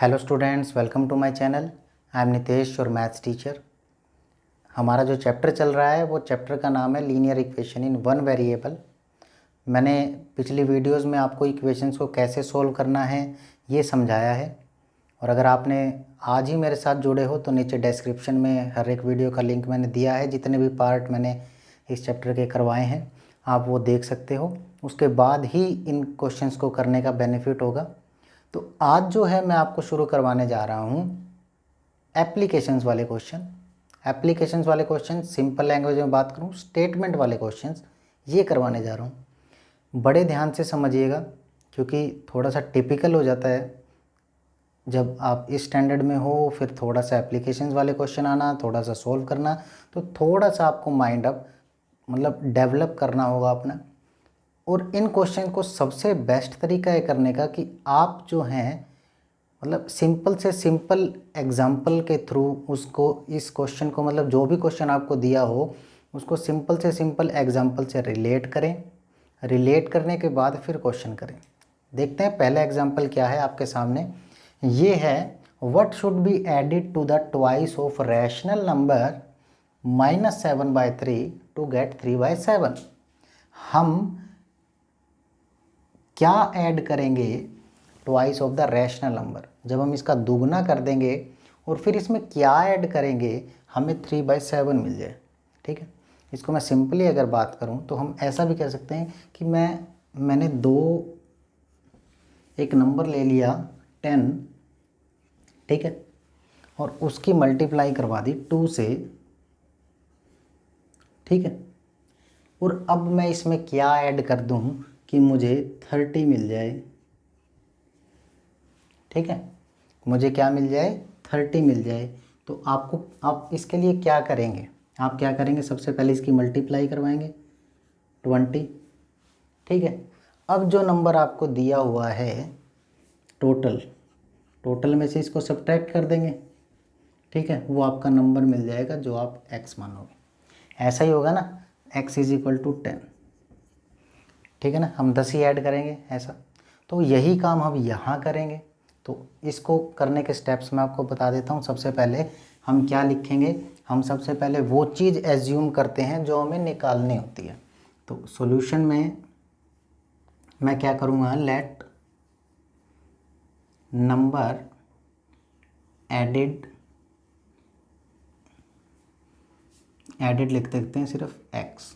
Hello students, welcome to my channel. I am Nitesh, your maths teacher. हमारा जो chapter चल रहा है वो चैप्टर का नाम है linear equation in one variable. मैंने पिछली वीडियोस में आपको इक्वेशंस को कैसे सोल्व करना है ये समझाया है। और अगर आपने आज ही मेरे साथ जुड़े हो तो नीचे डिस्क्रिप्शन में हर एक वीडियो का लिंक मैंने दिया है। जितने भी पार्ट मैंने इस चैप्टर के करवाए हैं आप वो देख सकते हो। उसके बाद ही इन क्वेश्चंस को करने का बेनिफिट होगा। तो आज जो है मैं आपको शुरू करवाने जा रहा हूँ एप्लीकेशंस वाले क्वेश्चन। एप्लीकेशंस वाले क्वेश्चन सिंपल लैंग्वेज में बात करूँ, स्टेटमेंट वाले क्वेश्चंस ये करवाने जा रहा हूँ। बड़े ध्यान से समझिएगा क्योंकि थोड़ा सा टिपिकल हो जाता है जब आप इस स्टैंडर्ड में हो, फिर थोड़ा सा एप्लीकेशंस वाले क्वेश्चन आना, थोड़ा सा सोल्व करना, तो थोड़ा सा आपको माइंड अप डेवलप करना होगा अपना। और इन क्वेश्चन को सबसे बेस्ट तरीका है करने का कि आप जो हैं सिंपल से सिंपल एग्जाम्पल के थ्रू उसको, इस क्वेश्चन को जो भी क्वेश्चन आपको दिया हो उसको सिंपल से सिंपल एग्जाम्पल से रिलेट करें। रिलेट करने के बाद फिर क्वेश्चन करें। देखते हैं पहला एग्जाम्पल क्या है आपके सामने। ये है what should be added to the twice of rational number -7/3 to get 3/7। हम क्या ऐड करेंगे twice of the rational number, जब हम इसका दुगना कर देंगे और फिर इसमें क्या ऐड करेंगे हमें 3/7 मिल जाए। ठीक है, इसको मैं सिंपली अगर बात करूं तो हम ऐसा भी कह सकते हैं कि मैंने एक नंबर ले लिया 10, ठीक है, और उसकी मल्टीप्लाई करवा दी 2 से, ठीक है, और अब मैं इसमें क्या ऐड कर दूं कि मुझे 30 मिल जाए। ठीक है, मुझे क्या मिल जाए, 30 मिल जाए। तो आप इसके लिए क्या करेंगे, आप क्या करेंगे, सबसे पहले इसकी मल्टीप्लाई करवाएंगे 20। ठीक है, अब जो नंबर आपको दिया हुआ है टोटल में से इसको सब्ट्रैक्ट कर देंगे। ठीक है, वो आपका नंबर मिल जाएगा जो आप x मानोगे। ऐसा ही होगा ना, x = 10। ठीक है ना, हम 10 ही ऐड करेंगे ऐसा। तो यही काम हम यहाँ करेंगे। तो इसको करने के स्टेप्स मैं आपको बता देता हूँ। सबसे पहले हम क्या लिखेंगे, हम सबसे पहले वो चीज़ एज्यूम करते हैं जो हमें निकालनी होती है। तो सॉल्यूशन में मैं क्या करूँगा, लेट नंबर एडिड लिख देते हैं सिर्फ x।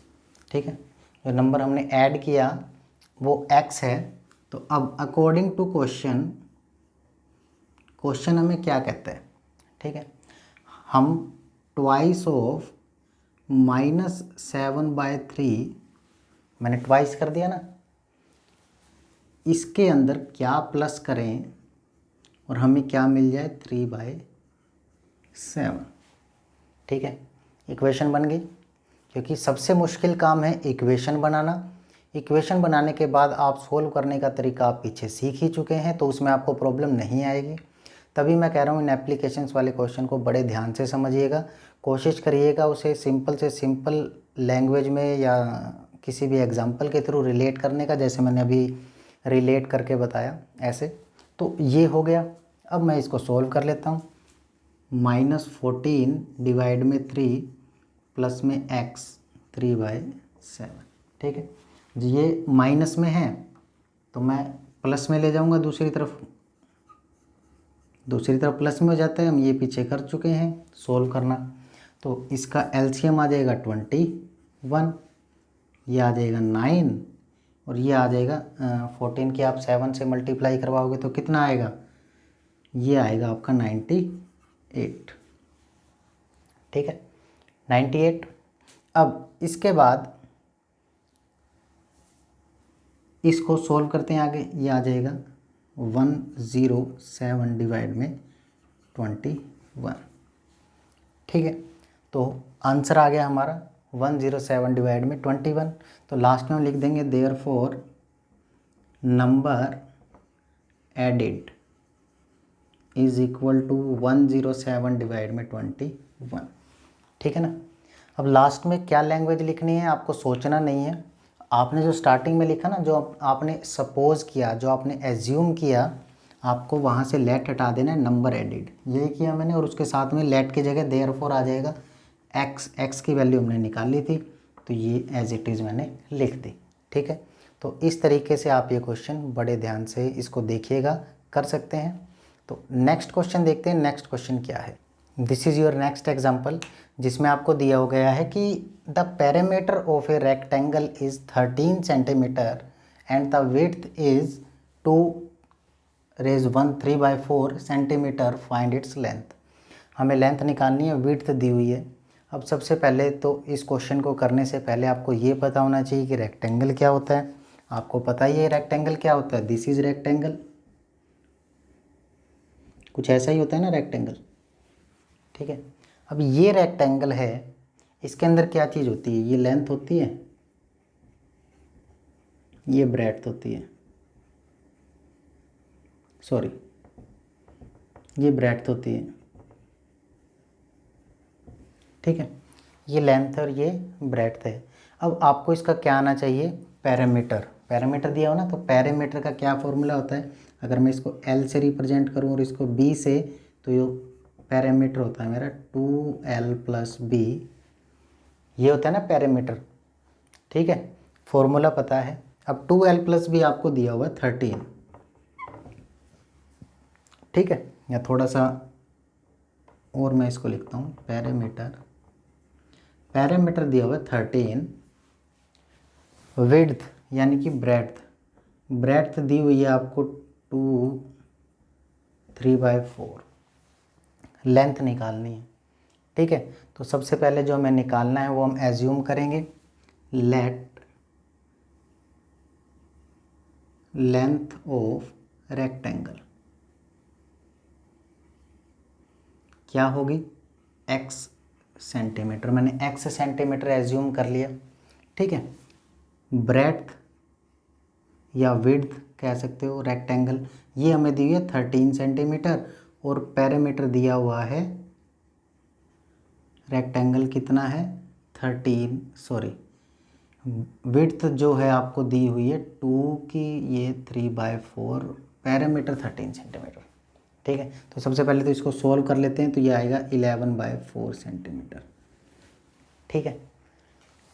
ठीक है, जो नंबर हमने ऐड किया वो x है। तो अब अकॉर्डिंग टू क्वेश्चन हमें क्या कहता है, ठीक है, हम ट्वाइस ऑफ -7/3, मैंने ट्वाइस कर दिया ना, इसके अंदर क्या प्लस करें और हमें क्या मिल जाए, 3/7। ठीक है, इक्वेशन बन गई। क्योंकि सबसे मुश्किल काम है इक्वेशन बनाना। इक्वेशन बनाने के बाद आप सोल्व करने का तरीका आप पीछे सीख ही चुके हैं, तो उसमें आपको प्रॉब्लम नहीं आएगी। तभी मैं कह रहा हूँ इन एप्लीकेशंस वाले क्वेश्चन को बड़े ध्यान से समझिएगा। कोशिश करिएगा उसे सिंपल से सिंपल लैंग्वेज में या किसी भी एग्जाम्पल के थ्रू रिलेट करने का, जैसे मैंने अभी रिलेट करके बताया ऐसे। तो ये हो गया। अब मैं इसको सोल्व कर लेता हूँ। -14 डिवाइड में 3 प्लस में x 3/7। ठीक है जी, ये माइनस में है तो मैं प्लस में ले जाऊंगा, दूसरी तरफ प्लस में हो जाता है। हम ये पीछे कर चुके हैं सोल्व करना। तो इसका एलसीएम आ जाएगा 21, ये आ जाएगा 9 और ये आ जाएगा 14 की आप 7 से मल्टीप्लाई करवाओगे तो कितना आएगा, ये आएगा आपका 98। ठीक है, 98। अब इसके बाद इसको सोल्व करते हैं आगे। ये आ जाएगा 107 डिवाइड में 21। ठीक है, तो आंसर आ गया हमारा 107 डिवाइड में 21। तो लास्ट में हम लिख देंगे therefore number added is equal to 107 divide में 21। ठीक है ना। अब लास्ट में क्या लैंग्वेज लिखनी है आपको सोचना नहीं है। आपने जो स्टार्टिंग में लिखा ना, जो आपने सपोज किया, जो आपने एज्यूम किया, आपको वहाँ से लेट हटा देना है, नंबर एडिड, यही किया मैंने। और उसके साथ में लेट की जगह देयरफॉर आ जाएगा एक्स की वैल्यू हमने निकाल ली थी, तो ये एज इट इज़ मैंने लिख दी। ठीक है, तो इस तरीके से आप ये क्वेश्चन बड़े ध्यान से इसको देखिएगा, कर सकते हैं। तो नेक्स्ट क्वेश्चन देखते हैं, नेक्स्ट क्वेश्चन क्या है। This is your next example, जिसमें आपको दिया हो गया है कि the perimeter of a rectangle is 13 centimetre and the width is 2⁻³ centimetre, find its length. हमें लेंथ निकालनी है, विड्थ दी हुई है। अब सबसे पहले तो इस क्वेश्चन को करने से पहले आपको ये पता होना चाहिए कि रेक्टेंगल क्या होता है। आपको पता ही है रेक्टेंगल क्या होता है, दिस इज़ रेक्टेंगल, कुछ ऐसा ही होता है ना रेक्टेंगल। ठीक है, अब ये रेक्टेंगल है, इसके अंदर क्या चीज़ होती है, ये लेंथ होती है, ये ब्रेड्थ होती है, सॉरी ये ब्रेड्थ होती है। ठीक है, ये लेंथ और ये ब्रेड्थ है। अब आपको इसका क्या आना चाहिए, पैरामीटर। पैरामीटर दिया हो ना, तो पैरामीटर का क्या फॉर्मूला होता है, अगर मैं इसको L से रिप्रेजेंट करूँ और इसको B से, तो ये पैरामीटर होता है मेरा 2L+B, ये होता है ना पैरामीटर। ठीक है, फॉर्मूला पता है। अब 2L+B आपको दिया हुआ है 13। ठीक है, या थोड़ा सा और मैं इसको लिखता हूँ, पैरामीटर दिया हुआ है 13, विड्थ यानी कि ब्रेड्थ दी हुई है आपको 2/3/4, लेंथ निकालनी है। ठीक है, तो सबसे पहले जो हमें निकालना है वो हम एज्यूम करेंगे, लेट लेंथ ऑफ रेक्टेंगल क्या होगी, x सेंटीमीटर, मैंने x सेंटीमीटर एज्यूम कर लिया। ठीक है, ब्रेड्थ या विड्थ कह सकते हो रेक्टेंगल, ये हमें दी हुई है 13 सेंटीमीटर, और पैरामीटर दिया हुआ है रेक्टेंगल कितना है 13, सॉरी विड्थ जो है आपको दी हुई है 2 की, ये 3/4, पैरामीटर 13 सेंटीमीटर। ठीक है, तो सबसे पहले तो इसको सॉल्व कर लेते हैं, तो ये आएगा 11/4 सेंटीमीटर। ठीक है,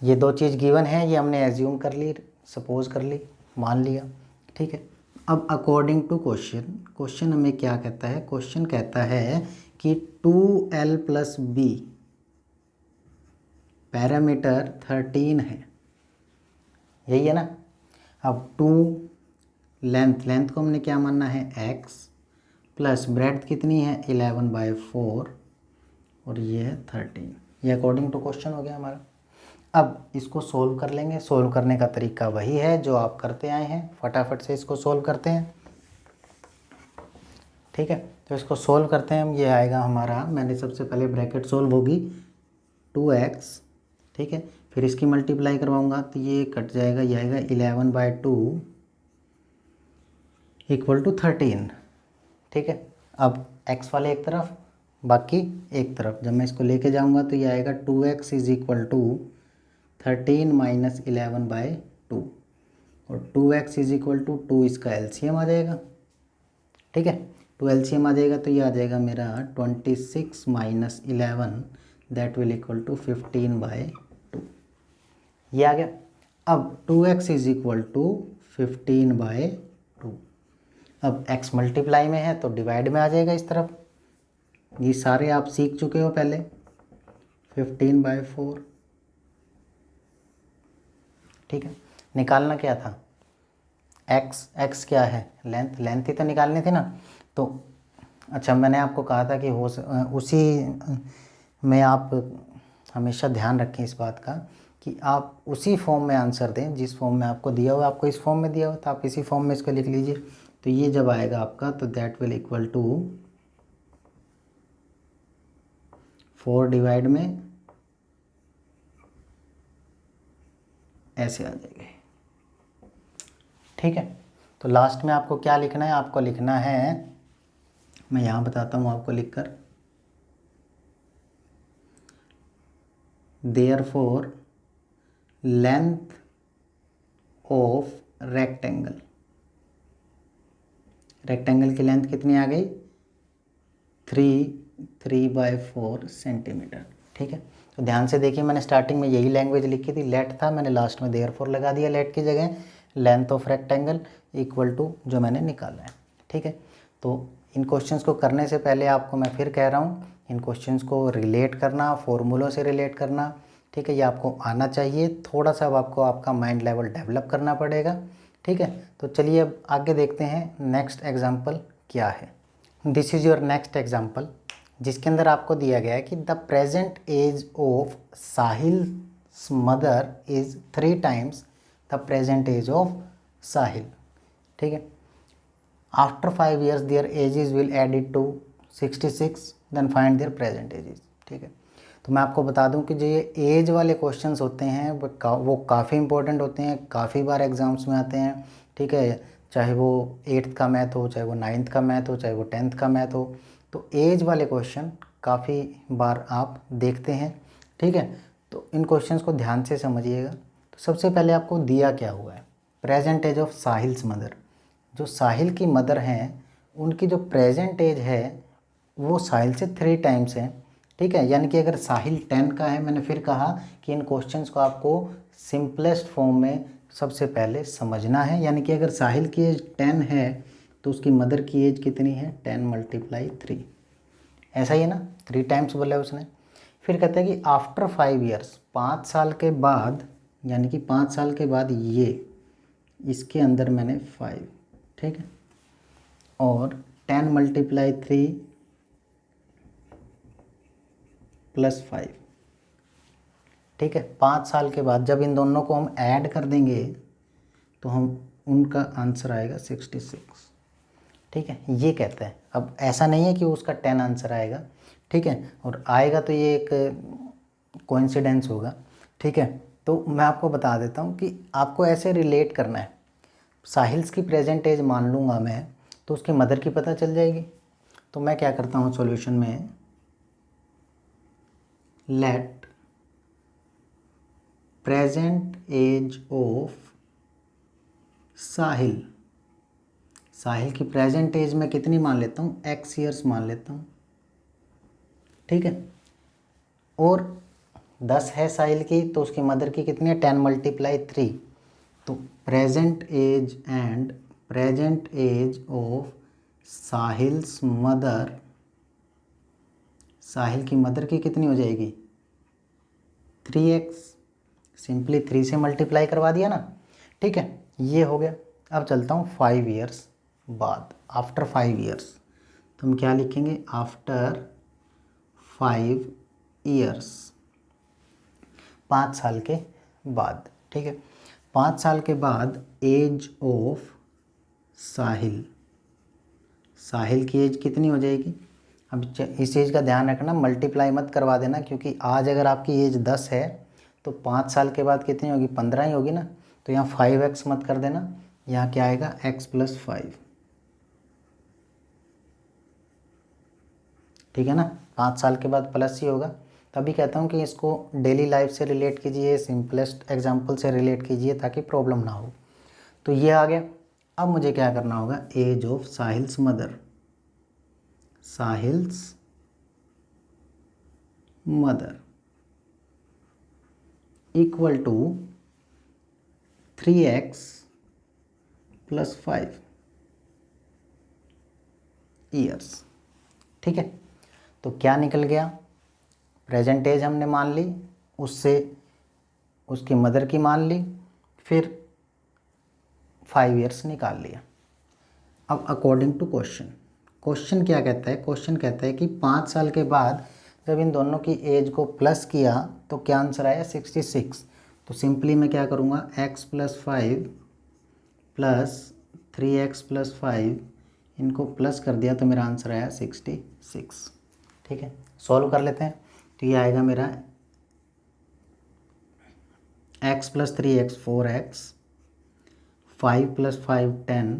ये दो चीज़ गिवन है, ये हमने एज्यूम कर ली, सपोज कर ली, मान लिया। ठीक है, अब अकॉर्डिंग टू क्वेश्चन हमें क्या कहता है, क्वेश्चन कहता है कि 2L+B पैरामीटर 13 है, यही है ना। अब 2 लेंथ को हमने क्या मानना है x, प्लस ब्रेड्थ कितनी है 11/4, और ये है 13, ये अकॉर्डिंग टू क्वेश्चन हो गया हमारा। अब इसको सोल्व कर लेंगे, सोल्व करने का तरीका वही है जो आप करते आए हैं, फटाफट से इसको सोल्व करते हैं। ठीक है, तो इसको सोल्व करते हैं हम, ये आएगा हमारा, मैंने सबसे पहले ब्रैकेट सोल्व होगी 2x, ठीक है, फिर इसकी मल्टीप्लाई करवाऊंगा तो ये कट जाएगा, ये आएगा 11/2 = 13। ठीक है, अब x वाले एक तरफ, बाकी एक तरफ, जब मैं इसको लेके जाऊंगा तो ये आएगा 2x = 13 - 11/2, और 2x = 2, इसका एलसीएम आ जाएगा। ठीक है, 2 एलसीएम आ जाएगा तो ये आ जाएगा मेरा 26 - 11, दैट विल = 15/2, ये आ गया। अब 2x = 15/2, अब x मल्टीप्लाई में है तो डिवाइड में आ जाएगा इस तरफ, ये सारे आप सीख चुके हो पहले, 15/4। ठीक है, निकालना क्या था, x क्या है, लेंथ ही तो निकालनी थी ना। तो अच्छा, मैंने आपको कहा था कि उसी में आप हमेशा ध्यान रखें इस बात का कि आप उसी फॉर्म में आंसर दें जिस फॉर्म में आपको दिया हुआ, आपको इस फॉर्म में दिया हुआ तो आप इसी फॉर्म में इसको लिख लीजिए। तो ये जब आएगा आपका तो दैट विल = 4 डिवाइड में ऐसे आ जाएगा। ठीक है, तो लास्ट में आपको क्या लिखना है, आपको लिखना है, मैं यहाँ बताता हूँ आपको लिखकर, therefore length of rectangle rectangle की लेंथ कितनी आ गई 3/4 सेंटीमीटर। ठीक है, तो ध्यान से देखिए, मैंने स्टार्टिंग में यही लैंग्वेज लिखी थी, लेट था, मैंने लास्ट में देयरफॉर लगा दिया लेट की जगह, length of rectangle equal to जो मैंने निकाला है। ठीक है, तो इन क्वेश्चंस को करने से पहले आपको मैं फिर कह रहा हूँ, इन क्वेश्चंस को रिलेट करना, फॉर्मूलों से रिलेट करना, ठीक है, ये आपको आना चाहिए। थोड़ा सा अब आपको आपका माइंड लेवल डेवलप करना पड़ेगा। ठीक है, तो चलिए अब आगे देखते हैं नेक्स्ट एग्जाम्पल क्या है। This is your next example, जिसके अंदर आपको दिया गया है कि the present age of Sahil's mother is 3 times the present age of Sahil. ठीक है, after 5 years their ages will added to 66, then find their present ages. ठीक है, तो मैं आपको बता दूं कि जो ये एज वाले क्वेश्चंस होते हैं वो काफ़ी इंपॉर्टेंट होते हैं, काफ़ी बार एग्जाम्स में आते हैं। ठीक है, चाहे वो 8th का मैथ हो, चाहे वो 9th का मैथ हो, चाहे वो 10th का मैथ हो, तो एज वाले क्वेश्चन काफ़ी बार आप देखते हैं। ठीक है, तो इन क्वेश्चंस को ध्यान से समझिएगा। तो सबसे पहले आपको दिया क्या हुआ है, present age of Sahil's mother. जो साहिल की मदर हैं उनकी जो प्रेजेंट एज है वो साहिल से 3 times है। ठीक है, यानी कि अगर साहिल 10 का है, मैंने फिर कहा कि इन क्वेश्चंस को आपको सिंपलेस्ट फॉर्म में सबसे पहले समझना है। यानी कि अगर साहिल की एज 10 है तो उसकी मदर की एज कितनी है 10 × 3, ऐसा ही है ना, 3 times बोला उसने। फिर कहते हैं कि आफ्टर 5 years, 5 साल के बाद, यानी कि 5 साल के बाद ये इसके अंदर मैंने 5, ठीक है, और 10 × 3 + 5। ठीक है, 5 साल के बाद जब इन दोनों को हम ऐड कर देंगे तो हम उनका आंसर आएगा 66। ठीक है, ये कहते हैं। अब ऐसा नहीं है कि उसका 10 आंसर आएगा, ठीक है, और आएगा तो ये एक कोइंसिडेंस होगा। ठीक है, तो मैं आपको बता देता हूँ कि आपको ऐसे रिलेट करना है। साहिल्स की प्रेजेंट एज मान लूँगा मैं, तो उसके मदर की पता चल जाएगी। तो मैं क्या करता हूँ सॉल्यूशन में, लेट प्रेजेंट एज ऑफ साहिल, साहिल की प्रेजेंट एज में कितनी मान लेता हूँ x ईयर्स मान लेता हूँ। ठीक है, और 10 है साहिल की, तो उसकी मदर की कितनी है 10 × 3। तो present age and present age of Sahil's mother, Sahil की मदर की कितनी हो जाएगी 3x, सिंपली 3 से मल्टीप्लाई करवा दिया ना। ठीक है, ये हो गया। अब चलता हूँ 5 years बाद, आफ्टर 5 years, तो हम क्या लिखेंगे, आफ्टर 5 years, 5 साल के बाद। ठीक है, 5 साल के बाद एज ऑफ साहिल, साहिल की एज कितनी हो जाएगी। अब इस एज का ध्यान रखना, मल्टीप्लाई मत करवा देना, क्योंकि आज अगर आपकी एज 10 है तो 5 साल के बाद कितनी होगी 15 ही होगी ना। तो यहाँ 5x मत कर देना, यहाँ क्या आएगा x + 5। ठीक है ना, 5 साल के बाद प्लस ही होगा। तभी कहता हूँ कि इसको डेली लाइफ से रिलेट कीजिए, सिंपलेस्ट एग्जाम्पल से रिलेट कीजिए ताकि प्रॉब्लम ना हो। तो ये आ गया। अब मुझे क्या करना होगा, age of Sahil's mother, Sahil's mother equal to 3x + 5 years. ठीक है, तो क्या निकल गया, प्रेजेंट एज हमने मान ली, उससे उसकी मदर की मान ली, फिर 5 years निकाल लिया। अब अकॉर्डिंग टू क्वेश्चन, क्वेश्चन क्या कहता है, क्वेश्चन कहता है कि 5 साल के बाद जब इन दोनों की एज को प्लस किया तो क्या आंसर आया 66। तो सिंपली मैं क्या करूँगा, x + 5 + 3x + 5, इनको प्लस कर दिया तो मेरा आंसर आया 66। ठीक है, सॉल्व कर लेते हैं। तो ये आएगा मेरा x + 3x 4x, 5 + 5 10,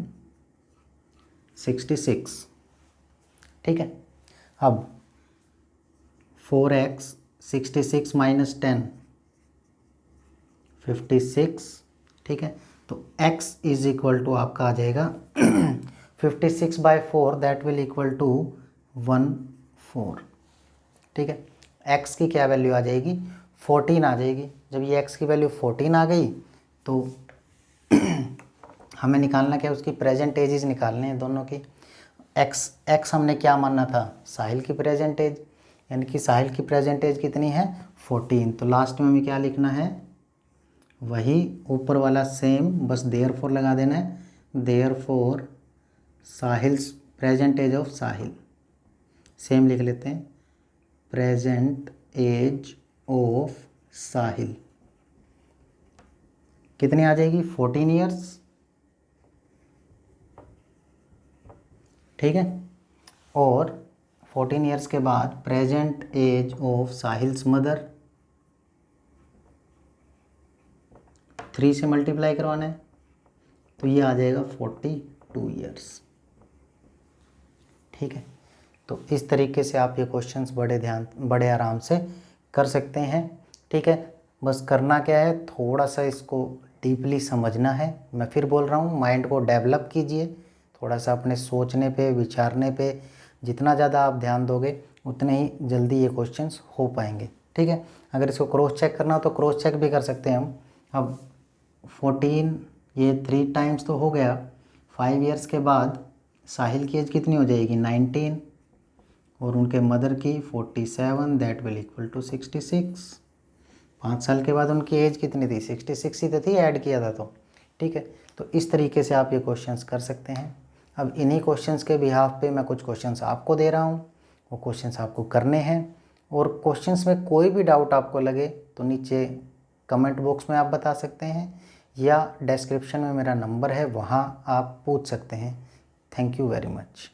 66। ठीक है, अब 4x 66 - 10 56। ठीक है, तो x = आपका आ जाएगा 56/4 दैट विल इक्वल टू 14। ठीक है, x की क्या वैल्यू आ जाएगी, 14 आ जाएगी। जब ये x की वैल्यू 14 आ गई तो हमें निकालना क्या है, उसकी प्रेजेंट एजेस निकालने हैं दोनों की। x हमने क्या मानना था, साहिल की प्रेजेंट एज, यानी कि साहिल की प्रेजेंट एज कितनी है 14। तो लास्ट में हमें क्या लिखना है, वही ऊपर वाला सेम, बस देयरफॉर लगा देना है, therefore Sahil's present age of Sahil, same लिख लेते हैं, प्रेजेंट एज ऑफ साहिल कितनी आ जाएगी 14 ईयर्स। ठीक है, और 14 ईयर्स के बाद present age of Sahil's mother, 3 से मल्टीप्लाई करवाना है तो ये आ जाएगा 42 ईयर्स। ठीक है, तो इस तरीके से आप ये क्वेश्चंस बड़े आराम से कर सकते हैं। ठीक है, बस करना क्या है, थोड़ा सा इसको डीपली समझना है। मैं फिर बोल रहा हूँ, माइंड को डेवलप कीजिए, थोड़ा सा अपने सोचने पे, विचारने पे जितना ज़्यादा आप ध्यान दोगे उतने ही जल्दी ये क्वेश्चंस हो पाएंगे। ठीक है, अगर इसको क्रॉस चेक करना हो तो क्रॉस चेक भी कर सकते हैं हम। अब 14 ये 3 टाइम्स तो हो गया, 5 ईयर्स के बाद साहिल की एज कितनी हो जाएगी 19 और उनके मदर की 47 दैट विल इक्वल टू 66। 5 साल के बाद उनकी एज कितनी थी 66 ही तो थी, ऐड किया था तो। ठीक है, तो इस तरीके से आप ये क्वेश्चंस कर सकते हैं। अब इन्हीं क्वेश्चंस के बिहाफ पे मैं कुछ क्वेश्चंस आपको दे रहा हूँ, वो क्वेश्चंस आपको करने हैं। और क्वेश्चंस में कोई भी डाउट आपको लगे तो नीचे कमेंट बॉक्स में आप बता सकते हैं, या डिस्क्रिप्शन में मेरा नंबर है, वहाँ आप पूछ सकते हैं। Thank you very much.